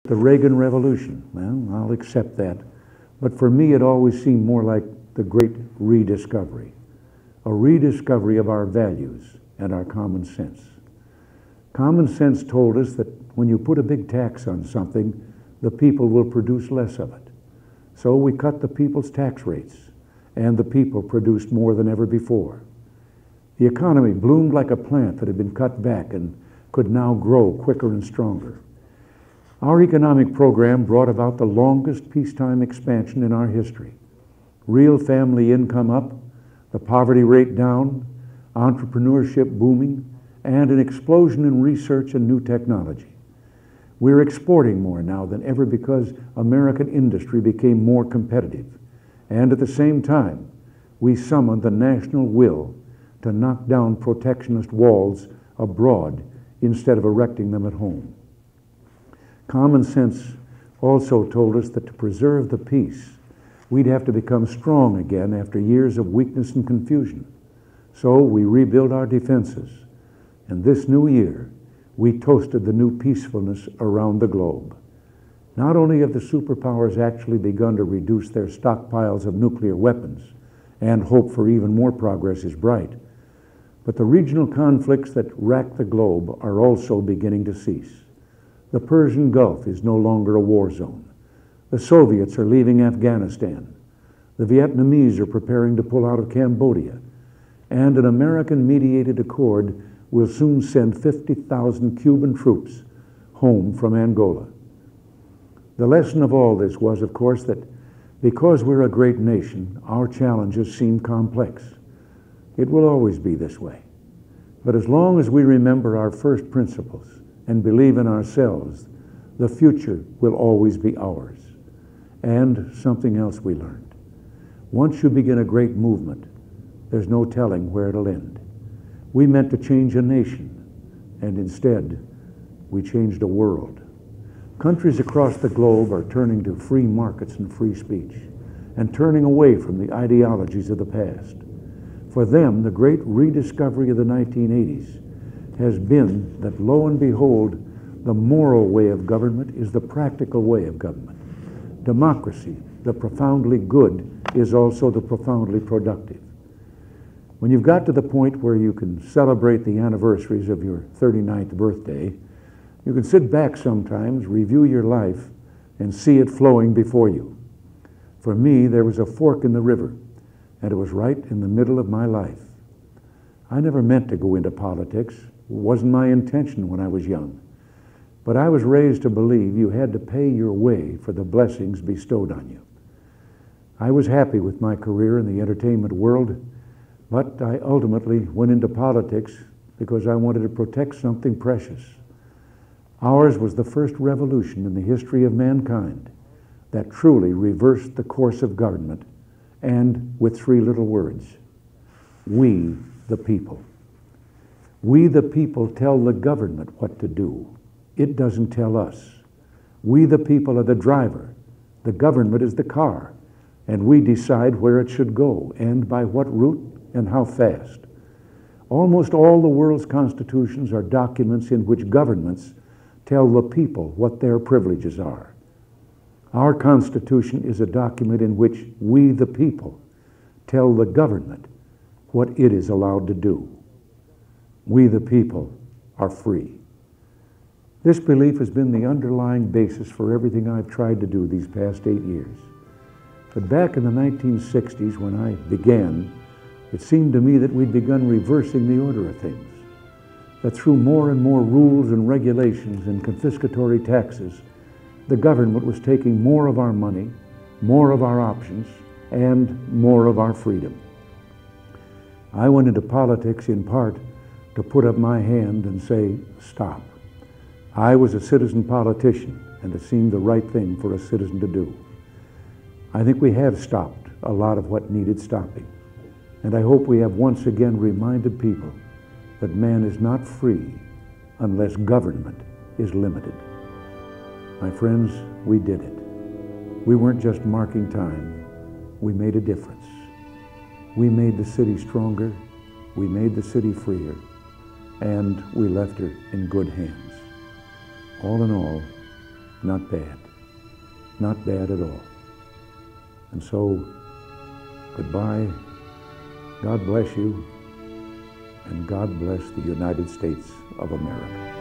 the Reagan Revolution. Well, I'll accept that. But for me, it always seemed more like the great rediscovery, a rediscovery of our values and our common sense. Common sense told us that when you put a big tax on something, the people will produce less of it. So we cut the people's tax rates, and the people produced more than ever before. The economy bloomed like a plant that had been cut back and could now grow quicker and stronger. Our economic program brought about the longest peacetime expansion in our history. Real family income up, the poverty rate down, entrepreneurship booming, and an explosion in research and new technology. We're exporting more now than ever because American industry became more competitive. And at the same time, we summoned the national will to knock down protectionist walls abroad instead of erecting them at home. Common sense also told us that to preserve the peace, we'd have to become strong again after years of weakness and confusion. So we rebuilt our defenses. And this new year, we toasted the new peacefulness around the globe. Not only have the superpowers actually begun to reduce their stockpiles of nuclear weapons, and hope for even more progress is bright, but the regional conflicts that rack the globe are also beginning to cease. The Persian Gulf is no longer a war zone. The Soviets are leaving Afghanistan. The Vietnamese are preparing to pull out of Cambodia. And an American-mediated accord will soon send 50,000 Cuban troops home from Angola. The lesson of all this was, of course, that because we're a great nation, our challenges seem complex. It will always be this way. But as long as we remember our first principles and believe in ourselves, the future will always be ours. And something else we learned. Once you begin a great movement, there's no telling where it'll end. We meant to change a nation, and instead, we changed a world. Countries across the globe are turning to free markets and free speech, and turning away from the ideologies of the past. For them, the great rediscovery of the 1980s has been that, lo and behold, the moral way of government is the practical way of government. Democracy, the profoundly good, is also the profoundly productive. When you've got to the point where you can celebrate the anniversaries of your 39th birthday, you can sit back sometimes, review your life, and see it flowing before you. For me, there was a fork in the river, and it was right in the middle of my life. I never meant to go into politics. It wasn't my intention when I was young. But I was raised to believe you had to pay your way for the blessings bestowed on you. I was happy with my career in the entertainment world, but I ultimately went into politics because I wanted to protect something precious. Ours was the first revolution in the history of mankind that truly reversed the course of government, and with three little words: we the people. We the people tell the government what to do. It doesn't tell us. We the people are the driver. The government is the car, and we decide where it should go and by what route and how fast. Almost all the world's constitutions are documents in which governments tell the people what their privileges are. Our Constitution is a document in which we, the people, tell the government what it is allowed to do. We, the people, are free. This belief has been the underlying basis for everything I've tried to do these past 8 years. But back in the 1960s, when I began, it seemed to me that we'd begun reversing the order of things, that through more and more rules and regulations and confiscatory taxes, the government was taking more of our money, more of our options, and more of our freedom. I went into politics in part to put up my hand and say, stop. I was a citizen politician, and it seemed the right thing for a citizen to do. I think we have stopped a lot of what needed stopping. And I hope we have once again reminded people that man is not free unless government is limited. My friends, we did it. We weren't just marking time. We made a difference. We made the city stronger. We made the city freer. And we left her in good hands. All in all, not bad. Not bad at all. And so, goodbye. God bless you, and God bless the United States of America.